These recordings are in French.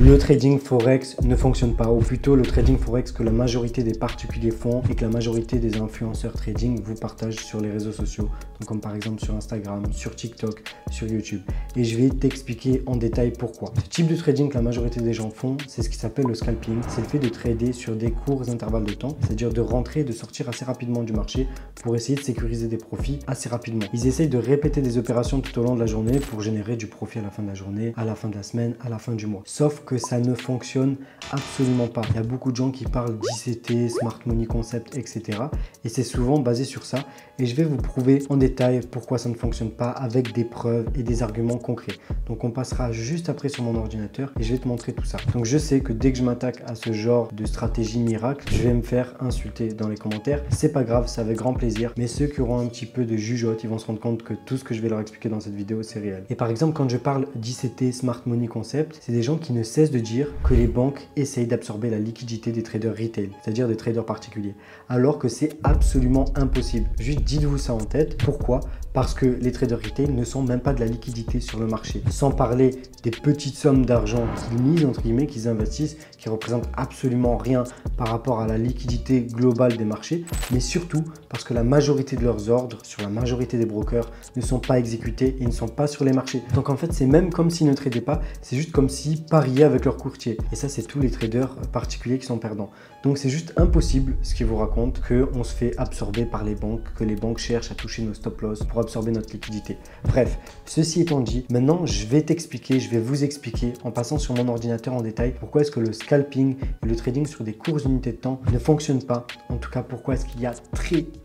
Le trading forex ne fonctionne pas, ou plutôt le trading forex que la majorité des particuliers font et que la majorité des influenceurs trading vous partagent sur les réseaux sociaux, donc comme par exemple sur Instagram, sur TikTok, sur YouTube. Et je vais t'expliquer en détail pourquoi. Ce type de trading que la majorité des gens font, c'est ce qui s'appelle le scalping. C'est le fait de trader sur des courts intervalles de temps, c'est-à-dire de rentrer et de sortir assez rapidement du marché pour essayer de sécuriser des profits assez rapidement. Ils essayent de répéter des opérations tout au long de la journée pour générer du profit à la fin de la journée, à la fin de la semaine, à la fin du mois. Sauf que ça ne fonctionne absolument pas. Il y a beaucoup de gens qui parlent d'ICT, Smart Money Concept, etc. Et c'est souvent basé sur ça. Et je vais vous prouver en détail pourquoi ça ne fonctionne pas avec des preuves et des arguments concrets. Donc on passera juste après sur mon ordinateur et je vais te montrer tout ça. Donc je sais que dès que je m'attaque à ce genre de stratégie miracle, je vais me faire insulter dans les commentaires. C'est pas grave, c'est avec grand plaisir. Mais ceux qui auront un petit peu de jugeote, ils vont se rendre compte que tout ce que je vais leur expliquer dans cette vidéo, c'est réel. Et par exemple, quand je parle d'ICT, Smart Money Concept, c'est des gens qui ne cessent de dire que les banques essayent d'absorber la liquidité des traders retail, c'est-à-dire des traders particuliers, alors que c'est absolument impossible. Juste dites-vous ça en tête. Pourquoi? Parce que les traders retail ne sont même pas de la liquidité sur le marché. Sans parler des petites sommes d'argent qu'ils misent, entre guillemets, qu'ils investissent, qui représentent absolument rien par rapport à la liquidité globale des marchés, mais surtout parce que la majorité de leurs ordres sur la majorité des brokers ne sont pas exécutés et ne sont pas sur les marchés. Donc en fait, c'est même comme s'ils ne tradaient pas, c'est juste comme s'ils pariaient avec leur courtier. Et ça, c'est tous les traders particuliers qui sont perdants. Donc c'est juste impossible ce qu'ils vous racontent, qu'on se fait absorber par les banques, que les banques cherchent à toucher nos stop loss pour absorber notre liquidité. Bref, ceci étant dit, maintenant je vais t'expliquer, je vais vous expliquer en passant sur mon ordinateur en détail pourquoi est-ce que le scalping et le trading sur des courtes unités de temps ne fonctionnent pas. En tout cas, pourquoi est-ce qu'il y a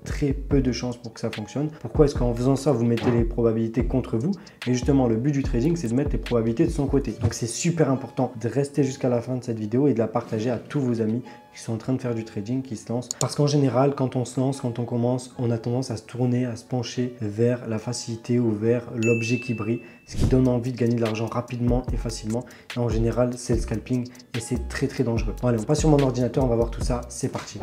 très peu de chances pour que ça fonctionne. Pourquoi est-ce qu'en faisant ça, vous mettez les probabilités contre vous. Et justement, le but du trading, c'est de mettre les probabilités de son côté. Donc c'est super important de rester jusqu'à la fin de cette vidéo et de la partager à tous vos amis qui sont en train de faire du trading, qui se lancent. Parce qu'en général, quand on se lance, quand on commence, on a tendance à se tourner, à se pencher vers la facilité ou vers l'objet qui brille, ce qui donne envie de gagner de l'argent rapidement et facilement. Et en général, c'est le scalping et c'est très dangereux. Bon, allez, on passe sur mon ordinateur, on va voir tout ça. C'est parti.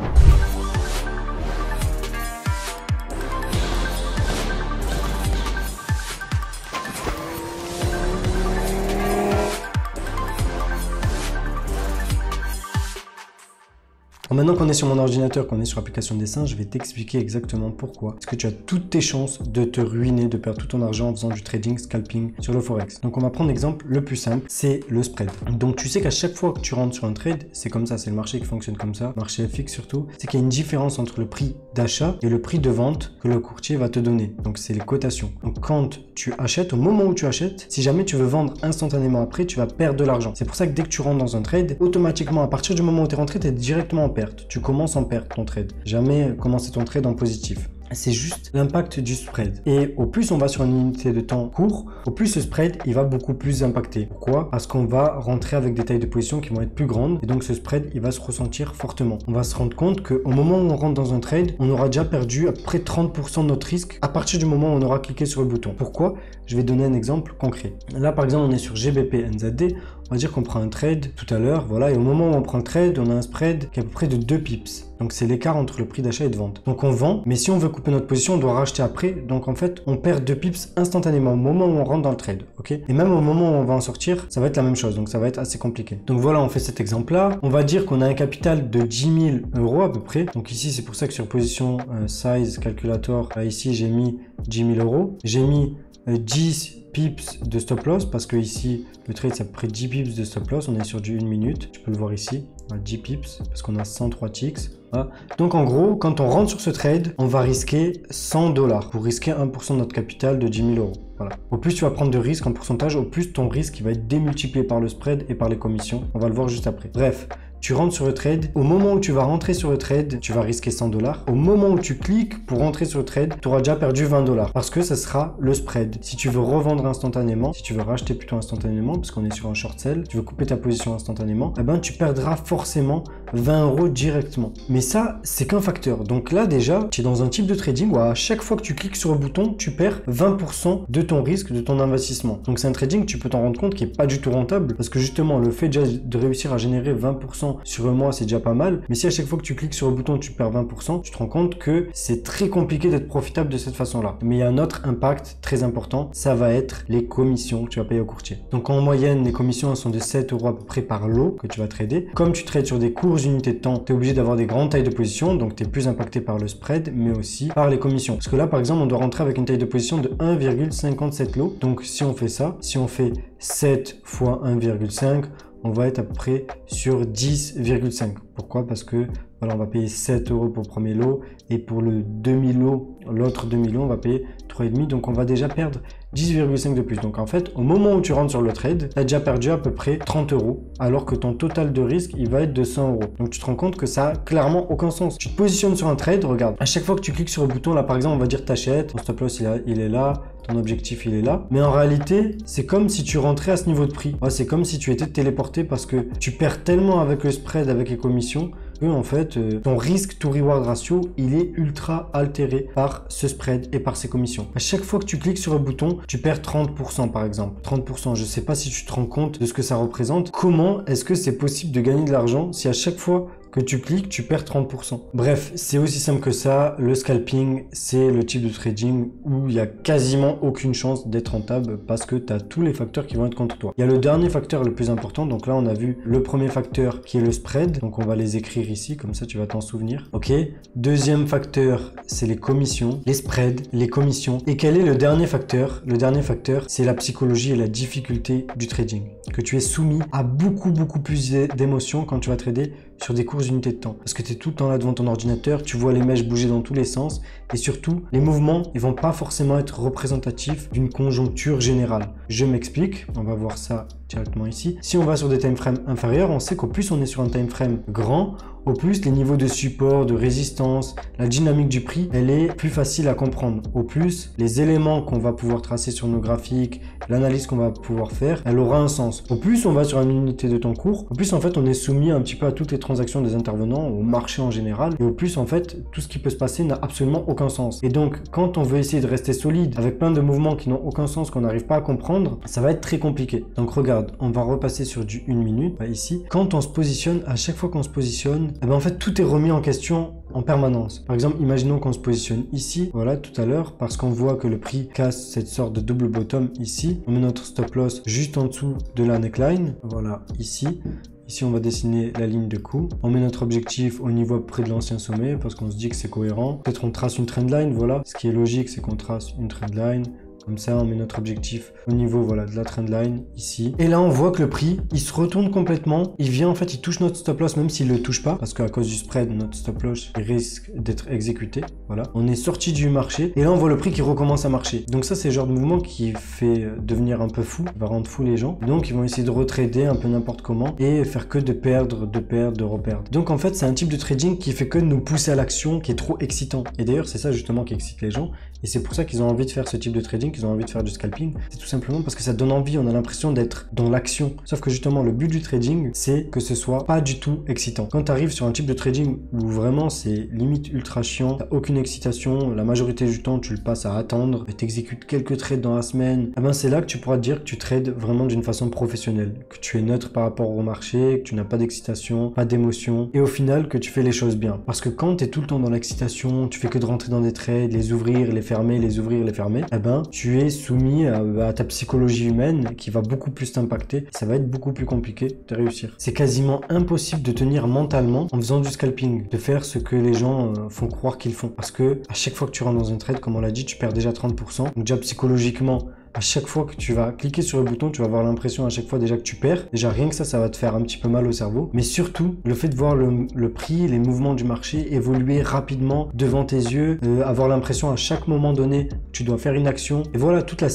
Maintenant qu'on est sur mon ordinateur, qu'on est sur l'application dessin, je vais t'expliquer exactement pourquoi. Parce que tu as toutes tes chances de te ruiner, de perdre tout ton argent en faisant du trading, scalping sur le forex. Donc on va prendre l'exemple le plus simple, c'est le spread. Donc tu sais qu'à chaque fois que tu rentres sur un trade, c'est comme ça, c'est le marché qui fonctionne comme ça, marché FX surtout, c'est qu'il y a une différence entre le prix d'achat et le prix de vente que le courtier va te donner. Donc c'est les cotations. Donc quand tu achètes, au moment où tu achètes, si jamais tu veux vendre instantanément après, tu vas perdre de l'argent. C'est pour ça que dès que tu rentres dans un trade, automatiquement à partir du moment où tu es rentré, tu es directement en perte. Tu commences en perte ton trade. Jamais commencer ton trade en positif. C'est juste l'impact du spread. Et au plus on va sur une unité de temps court, au plus ce spread, il va beaucoup plus impacter. Pourquoi? Parce qu'on va rentrer avec des tailles de position qui vont être plus grandes et donc ce spread, il va se ressentir fortement. On va se rendre compte qu'au moment où on rentre dans un trade, on aura déjà perdu à peu près 30% de notre risque à partir du moment où on aura cliqué sur le bouton. Pourquoi? Je vais donner un exemple concret. Là, par exemple, on est sur GBP NZD. On va dire qu'on prend un trade tout à l'heure, voilà, et au moment où on prend le trade, on a un spread qui est à peu près de 2 pips. Donc c'est l'écart entre le prix d'achat et de vente. Donc on vend, mais si on veut couper notre position, on doit racheter après. Donc en fait, on perd 2 pips instantanément au moment où on rentre dans le trade, ok? Et même au moment où on va en sortir, ça va être la même chose, donc ça va être assez compliqué. Donc voilà, on fait cet exemple-là. On va dire qu'on a un capital de 10 000 euros à peu près. Donc ici, c'est pour ça que sur position size calculator, ici j'ai mis 10 000 euros. J'ai mis 10 pips de stop loss parce que ici le trade c'est à peu près 10 pips de stop loss. On est sur du 1 minute, tu peux le voir ici, 10 pips parce qu'on a 103 ticks. Voilà. Donc en gros, quand on rentre sur ce trade, on va risquer 100 $ pour risquer 1% de notre capital de 10 000 euros. Voilà. Au plus tu vas prendre de risques en pourcentage, au plus ton risque il va être démultiplié par le spread et par les commissions. On va le voir juste après. Bref. Tu rentres sur le trade. Au moment où tu vas rentrer sur le trade, tu vas risquer 100 $. Au moment où tu cliques pour rentrer sur le trade, tu auras déjà perdu 20 $ parce que ça sera le spread. Si tu veux revendre instantanément, si tu veux racheter plutôt instantanément, parce qu'on est sur un short sell, tu veux couper ta position instantanément, eh ben tu perdras forcément 20 € directement. Mais ça, c'est qu'un facteur. Donc là, déjà, tu es dans un type de trading où à chaque fois que tu cliques sur un bouton, tu perds 20% de ton risque, de ton investissement. Donc c'est un trading, tu peux t'en rendre compte, qui est pas du tout rentable parce que justement, le fait déjà de réussir à générer 20% sur un mois, c'est déjà pas mal. Mais si à chaque fois que tu cliques sur un bouton, tu perds 20%, tu te rends compte que c'est très compliqué d'être profitable de cette façon-là. Mais il y a un autre impact très important, ça va être les commissions que tu vas payer au courtier. Donc en moyenne, les commissions sont de 7 € à peu près par lot que tu vas trader. Comme tu trades sur des courtes unités de temps, tu es obligé d'avoir des grandes tailles de position, donc tu es plus impacté par le spread, mais aussi par les commissions. Parce que là, par exemple, on doit rentrer avec une taille de position de 1,57 lots. Donc si on fait ça, si on fait 7 fois 1,5, on va être à peu près sur 10,5. Pourquoi? Parce que voilà, on va payer 7 € pour le premier lot et pour le demi-lot, l'autre demi-lot, on va payer 3,5. Donc on va déjà perdre 10,5 de plus. Donc en fait, au moment où tu rentres sur le trade, tu as déjà perdu à peu près 30 € alors que ton total de risque, il va être de 100 €. Donc tu te rends compte que ça a clairement aucun sens. Tu te positionnes sur un trade, regarde, à chaque fois que tu cliques sur le bouton, là par exemple, on va dire t'achètes, ton stop loss il est là, ton objectif il est là. Mais en réalité, c'est comme si tu rentrais à ce niveau de prix. Ouais, c'est comme si tu étais téléporté parce que tu perds tellement avec le spread, avec les commissions, que en fait, ton risque to reward ratio, il est ultra altéré par ce spread et par ces commissions. À chaque fois que tu cliques sur un bouton, tu perds 30% par exemple. 30%, je sais pas si tu te rends compte de ce que ça représente. Comment est-ce que c'est possible de gagner de l'argent si à chaque fois que tu cliques, tu perds 30%. Bref, c'est aussi simple que ça. Le scalping, c'est le type de trading où il y a quasiment aucune chance d'être rentable parce que tu as tous les facteurs qui vont être contre toi. Il y a le dernier facteur le plus important. Donc là, on a vu le premier facteur qui est le spread. Donc on va les écrire ici, comme ça tu vas t'en souvenir. Ok. Deuxième facteur, c'est les commissions, les spreads, les commissions. Et quel est le dernier facteur? Le dernier facteur, c'est la psychologie et la difficulté du trading. Que tu es soumis à beaucoup plus d'émotions quand tu vas trader sur des courtes unités de temps. Parce que tu es tout le temps là devant ton ordinateur, tu vois les mèches bouger dans tous les sens et surtout, les mouvements, ils vont pas forcément être représentatifs d'une conjoncture générale. Je m'explique, on va voir ça directement ici. Si on va sur des time frames inférieurs, on sait qu'au plus on est sur un time frame grand, au plus les niveaux de support, de résistance, la dynamique du prix, elle est plus facile à comprendre. Au plus, les éléments qu'on va pouvoir tracer sur nos graphiques, l'analyse qu'on va pouvoir faire, elle aura un sens. Au plus on va sur une unité de temps court, au plus en fait on est soumis un petit peu à toutes les transactions des intervenants, au marché en général, et au plus en fait tout ce qui peut se passer n'a absolument aucun sens. Et donc quand on veut essayer de rester solide avec plein de mouvements qui n'ont aucun sens, qu'on n'arrive pas à comprendre, ça va être très compliqué. Donc regarde, on va repasser sur du 1 minute, ici. Quand on se positionne, à chaque fois qu'on se positionne, eh ben en fait tout est remis en question en permanence. Par exemple, imaginons qu'on se positionne ici, voilà, tout à l'heure, parce qu'on voit que le prix casse cette sorte de double bottom ici. On met notre stop loss juste en dessous de la neckline, voilà, ici. Ici, on va dessiner la ligne de coup. On met notre objectif au niveau près de l'ancien sommet parce qu'on se dit que c'est cohérent. Peut-être on trace une trendline, voilà. Ce qui est logique, c'est qu'on trace une trendline. Comme ça, on met notre objectif au niveau voilà, de la trendline ici. Et là, on voit que le prix, il se retourne complètement. Il vient, en fait, il touche notre stop loss, même s'il ne le touche pas. Parce qu'à cause du spread, notre stop loss il risque d'être exécuté. Voilà. On est sorti du marché. Et là, on voit le prix qui recommence à marcher. Donc ça, c'est le genre de mouvement qui fait devenir un peu fou. Il va rendre fou les gens. Donc, ils vont essayer de retrader un peu n'importe comment. Et faire que de perdre, de reperdre. Donc, en fait, c'est un type de trading qui fait que de nous pousser à l'action, qui est trop excitant. Et d'ailleurs, c'est ça justement qui excite les gens. Et c'est pour ça qu'ils ont envie de faire ce type de trading, qu'ils ont envie de faire du scalping. C'est tout simplement parce que ça donne envie, on a l'impression d'être dans l'action. Sauf que justement, le but du trading, c'est que ce soit pas du tout excitant. Quand tu arrives sur un type de trading où vraiment c'est limite ultra chiant, t'as aucune excitation, la majorité du temps, tu le passes à attendre et t'exécutes quelques trades dans la semaine, eh ben c'est là que tu pourras te dire que tu trades vraiment d'une façon professionnelle, que tu es neutre par rapport au marché, que tu n'as pas d'excitation, pas d'émotion et au final que tu fais les choses bien. Parce que quand tu es tout le temps dans l'excitation, tu fais que de rentrer dans des trades, les ouvrir, les fermer, les ouvrir, les fermer, eh ben tu es soumis à ta psychologie humaine qui va beaucoup plus t'impacter. Ça va être beaucoup plus compliqué de réussir. C'est quasiment impossible de tenir mentalement en faisant du scalping, de faire ce que les gens font croire qu'ils font. Parce que à chaque fois que tu rentres dans un trade, comme on l'a dit, tu perds déjà 30%. Donc déjà psychologiquement, à chaque fois que tu vas cliquer sur le bouton, tu vas avoir l'impression à chaque fois déjà que tu perds. Déjà rien que ça va te faire un petit peu mal au cerveau. Mais surtout, le fait de voir le prix, les mouvements du marché évoluer rapidement devant tes yeux, avoir l'impression à chaque moment donné que tu dois faire une action. Et voilà, toute la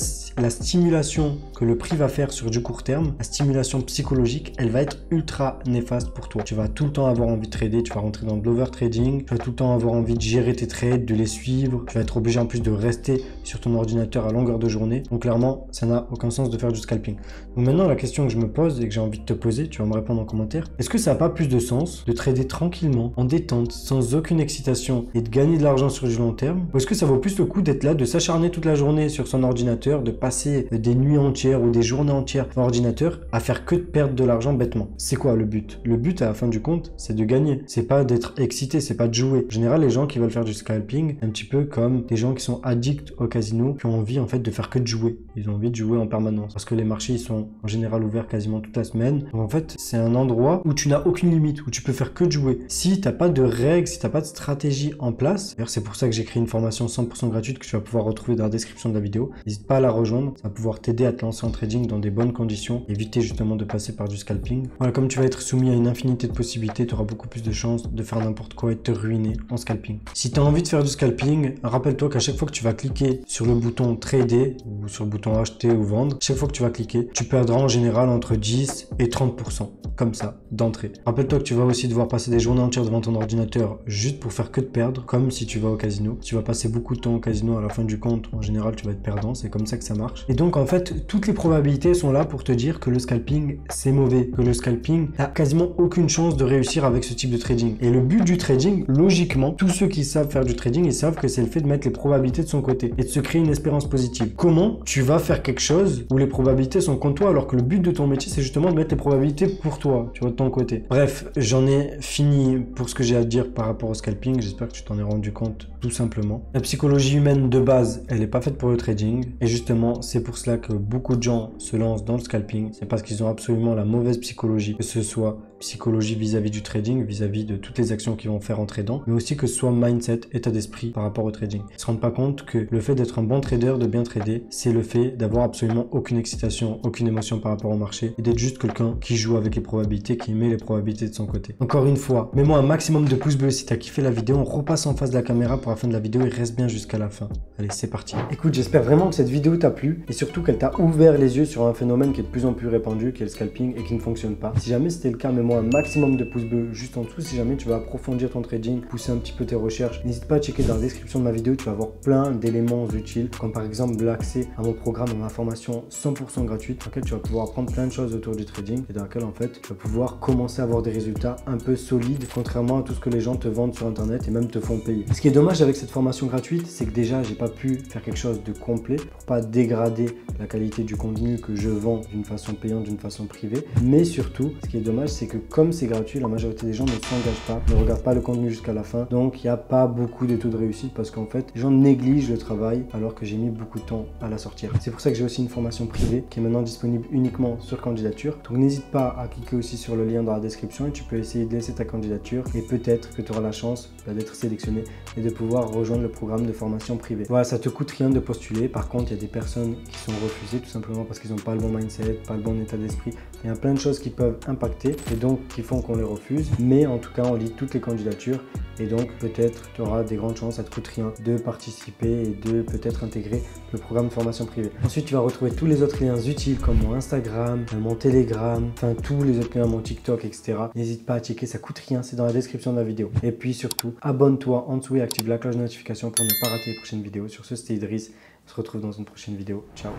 stimulation que le prix va faire sur du court terme, la stimulation psychologique, elle va être ultra néfaste pour toi. Tu vas tout le temps avoir envie de trader, tu vas rentrer dans de l'overtrading, tu vas tout le temps avoir envie de gérer tes trades, de les suivre. Tu vas être obligé en plus de rester sur ton ordinateur à longueur de journée. Donc clairement, ça n'a aucun sens de faire du scalping. Donc maintenant, la question que je me pose et que j'ai envie de te poser, tu vas me répondre en commentaire. Est-ce que ça n'a pas plus de sens de trader tranquillement, en détente, sans aucune excitation et de gagner de l'argent sur du long terme? Ou est-ce que ça vaut plus le coup d'être là, de s'acharner toute la journée sur son ordinateur, de passer des nuits entières ou des journées entières sur l'ordinateur à faire que de perdre de l'argent bêtement? C'est quoi le but? Le but, à la fin du compte, c'est de gagner. C'est pas d'être excité, c'est pas de jouer. En général, les gens qui veulent faire du scalping, un petit peu comme des gens qui sont addicts au casino, qui ont envie en fait de faire que de jouer. Ils ont envie de jouer en permanence parce que les marchés ils sont en général ouverts quasiment toute la semaine. Donc en fait, c'est un endroit où tu n'as aucune limite, où tu peux faire que de jouer. Si t'as pas de règles, si t'as pas de stratégie en place, d'ailleurs c'est pour ça que j'ai créé une formation 100% gratuite que tu vas pouvoir retrouver dans la description de la vidéo. N'hésite pas à la rejoindre, ça va pouvoir t'aider à te lancer en trading dans des bonnes conditions, éviter justement de passer par du scalping. Voilà, comme tu vas être soumis à une infinité de possibilités, tu auras beaucoup plus de chances de faire n'importe quoi et de te ruiner en scalping. Si tu as envie de faire du scalping, rappelle-toi qu'à chaque fois que tu vas cliquer sur le bouton trader ou sur le bouton acheter ou vendre, chaque fois que tu vas cliquer, tu perdras en général entre 10 et 30%, comme ça, d'entrée. Rappelle-toi que tu vas aussi devoir passer des journées entières devant ton ordinateur juste pour faire que de perdre, comme si tu vas au casino. Si tu vas passer beaucoup de temps au casino, à la fin du compte, en général, tu vas être perdant, c'est comme ça que ça marche. Et donc, en fait, toutes les probabilités sont là pour te dire que le scalping, c'est mauvais, que le scalping, t'as quasiment aucune chance de réussir avec ce type de trading. Et le but du trading, logiquement, tous ceux qui savent faire du trading, ils savent que c'est le fait de mettre les probabilités de son côté et de se créer une espérance positive. Comment tu vas faire quelque chose où les probabilités sont contre toi alors que le but de ton métier, c'est justement de mettre les probabilités pour toi, tu vois, de ton côté. Bref, j'en ai fini pour ce que j'ai à dire par rapport au scalping. J'espère que tu t'en es rendu compte tout simplement. La psychologie humaine de base, elle n'est pas faite pour le trading. Et justement, c'est pour cela que beaucoup de gens se lancent dans le scalping. C'est parce qu'ils ont absolument la mauvaise psychologie, que ce soit psychologie vis-à-vis du trading, vis-à-vis de toutes les actions qu'ils vont faire en tradant, mais aussi que ce soit mindset, état d'esprit par rapport au trading. Ils ne se rendent pas compte que le fait d'être un bon trader, de bien trader, c'est le fait d'avoir absolument aucune excitation, aucune émotion par rapport au marché et d'être juste quelqu'un qui joue avec les probabilités, qui met les probabilités de son côté. Encore une fois, mets-moi un maximum de pouces bleus si tu as kiffé la vidéo. On repasse en face de la caméra pour la fin de la vidéo et reste bien jusqu'à la fin. Allez, c'est parti. Écoute, j'espère vraiment que cette vidéo t'a plu et surtout qu'elle t'a ouvert les yeux sur un phénomène qui est de plus en plus répandu, qui est le scalping et qui ne fonctionne pas. Si jamais c'était le cas, mets-moi un maximum de pouces bleus juste en dessous. Si jamais tu veux approfondir ton trading, pousser un petit peu tes recherches, n'hésite pas à checker dans la description de ma vidéo. Tu vas avoir plein d'éléments utiles, comme par exemple l'accès à mon programme, à ma formation 100% gratuite, dans laquelle tu vas pouvoir apprendre plein de choses autour du trading et dans laquelle en fait tu vas pouvoir commencer à avoir des résultats un peu solides, contrairement à tout ce que les gens te vendent sur internet et même te font payer. Ce qui est dommage avec cette formation gratuite, c'est que déjà j'ai pas pu faire quelque chose de complet pour pas dégrader la qualité du contenu que je vends d'une façon payante, d'une façon privée. Mais surtout, ce qui est dommage, c'est que comme c'est gratuit, la majorité des gens ne s'engagent pas, ne regardent pas le contenu jusqu'à la fin. Donc il n'y a pas beaucoup de taux de réussite parce qu'en fait, les gens négligent le travail alors que j'ai mis beaucoup de temps à la sortir. C'est pour ça que j'ai aussi une formation privée qui est maintenant disponible uniquement sur candidature. Donc n'hésite pas à cliquer aussi sur le lien dans la description et tu peux essayer de laisser ta candidature et peut-être que tu auras la chance d'être sélectionné et de pouvoir rejoindre le programme de formation privée. Voilà, ça te coûte rien de postuler. Par contre, il y a des personnes qui sont refusées tout simplement parce qu'ils n'ont pas le bon mindset, pas le bon état d'esprit. Il y a plein de choses qui peuvent impacter et donc qui font qu'on les refuse. Mais en tout cas, on lit toutes les candidatures et donc peut-être tu auras des grandes chances, ça te coûte rien de participer et de peut-être intégrer le programme de formation privée. Ensuite, tu vas retrouver tous les autres liens utiles comme mon Instagram, mon Telegram, enfin tous les autres liens, mon TikTok, etc. N'hésite pas à checker, ça coûte rien, c'est dans la description de la vidéo. Et puis surtout, abonne-toi en dessous et active la cloche de notification pour ne pas rater les prochaines vidéos. Sur ce, c'était Idriss, on se retrouve dans une prochaine vidéo. Ciao.